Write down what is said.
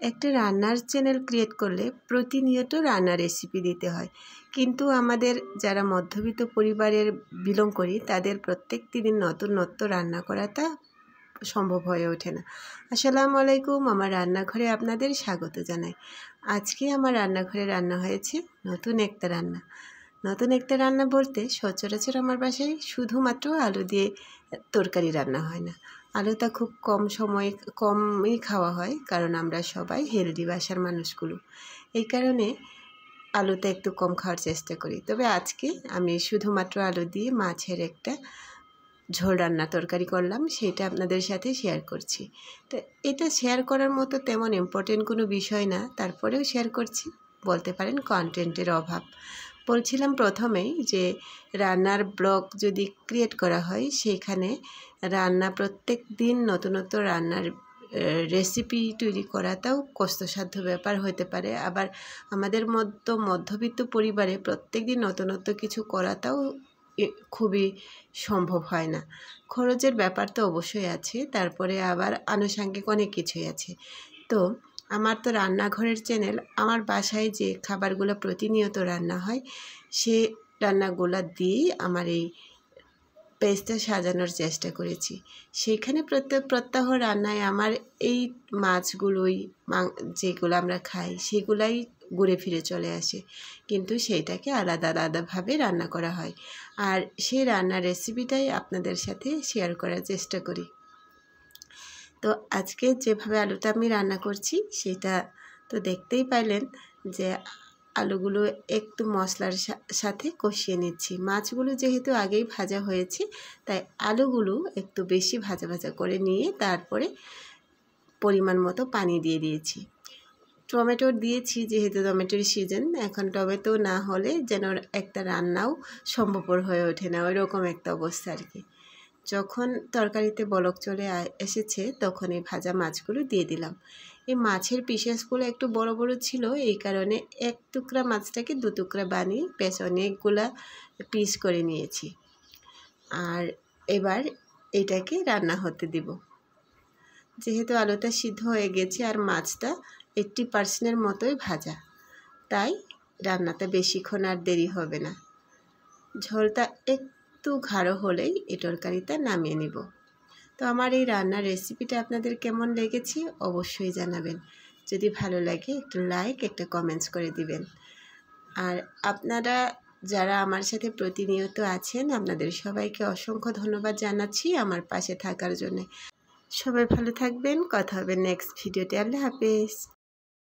একটা রান্নার channel create করলে প্রতিনিয়ত রান্নার রেসিপি দিতে হয়, কিন্তু আমাদের যারা মধ্যবিত্ত পরিবারের বিলং করি তাদের প্রত্যেক দিন নতুন রান্না করাটা সম্ভব হয়ে ওঠে না। আসসালামু আলাইকুম, আমার রান্নাঘরে আপনাদের স্বাগত জানাই। আজকে আমার রান্নাঘরে রান্না হয়েছে নতুন একটা রান্না বলতে সচরাচর আমার বাসায় শুধুমাত্র আলু দিয়ে তরকারি রান্না হয় না। আলুটা খুব কমই খাওয়া হয়, কারণ আমরা সবাই হেলদি বাসার মানুষগুলো। এই কারণে আলুটা একটু কম খাওয়ার চেষ্টা করি। তবে আজকে আমি শুধুমাত্র আলু দিয়ে মাছের একটা ঝোল রান্না তরকারি করলাম, সেটা আপনাদের সাথে শেয়ার করছি। তো এটা শেয়ার করার মতো তেমন ইম্পর্টেন্ট কোনো বিষয় না, তারপরেও শেয়ার করছি। বলতে পারেন কন্টেন্টের অভাব। বলছিলাম প্রথমেই যে রান্নার ব্লগ যদি ক্রিয়েট করা হয়, সেখানে রান্না প্রত্যেক দিন নতুন রান্নার রেসিপি তৈরি করাটাও কষ্টসাধ্য ব্যাপার হতে পারে। আবার আমাদের মধ্যবিত্ত পরিবারে প্রত্যেক দিন নতুন কিছু করাটাও খুবই সম্ভব হয় না। খরচের ব্যাপার তো অবশ্যই আছে, তারপরে আবার আনুষঙ্গিক অনেক কিছুই আছে। তো আমার তো রান্নাঘরের চ্যানেল, আমার বাসায় যে খাবারগুলো প্রতিনিয়ত রান্না হয় সে রান্নাগুলো দিয়েই আমার এই পেজটা সাজানোর চেষ্টা করেছি। সেইখানে প্রত্যহ রান্নায় আমার এই মাছগুলোই যেগুলো আমরা খাই সেগুলাই ঘুরে ফিরে চলে আসে, কিন্তু সেইটাকে আলাদাভাবে রান্না করা হয়। আর সেই রান্নার রেসিপিটাই আপনাদের সাথে শেয়ার করার চেষ্টা করি। তো আজকে যেভাবে আলুটা আমি রান্না করছি সেটা তো দেখতেই পাইলেন, যে আলুগুলো একটু মশলার সাথে কষিয়ে নিচ্ছি। মাছগুলো যেহেতু আগেই ভাজা হয়েছে, তাই আলুগুলো একটু বেশি ভাজা করে নিয়ে তারপরে পরিমাণ মতো পানি দিয়ে দিয়েছি। টমেটো দিয়েছি, যেহেতু টমেটোর সিজন। এখন টমেটো না হলে যেন একটা রান্নাও সম্ভবপর হয়ে ওঠে না, ওইরকম একটা অবস্থা আর কি। যখন তরকারিতে বলক চলে এসেছে, তখন এই ভাজা মাছগুলো দিয়ে দিলাম। এই মাছের পিসেসগুলো একটু বড় ছিল, এই কারণে এক টুকরা মাছটাকে 2 টুকরা বানিয়ে বেশ অনেকগুলা পিস করে নিয়েছি। আর এবার এটাকে রান্না হতে দিব। যেহেতু আলুটা সিদ্ধ হয়ে গেছে আর মাছটা 80% মতোই ভাজা, তাই রান্নাটা বেশিক্ষণ আর দেরি হবে না। ঝোলটা একটু গাঢ় হলেই এই তরকারিটা নামিয়ে নিব। তো আমার এই রান্নার রেসিপিটা আপনাদের কেমন লেগেছে অবশ্যই জানাবেন। যদি ভালো লাগে একটু লাইক, একটা কমেন্টস করে দিবেন। আর আপনারা যারা আমার সাথে প্রতিনিয়ত আছেন, আপনাদের সবাইকে অসংখ্য ধন্যবাদ জানাচ্ছি আমার পাশে থাকার জন্য। সবাই ভালো থাকবেন, কথা হবে নেক্সট ভিডিওতে। আল্লাহ হাফেজ।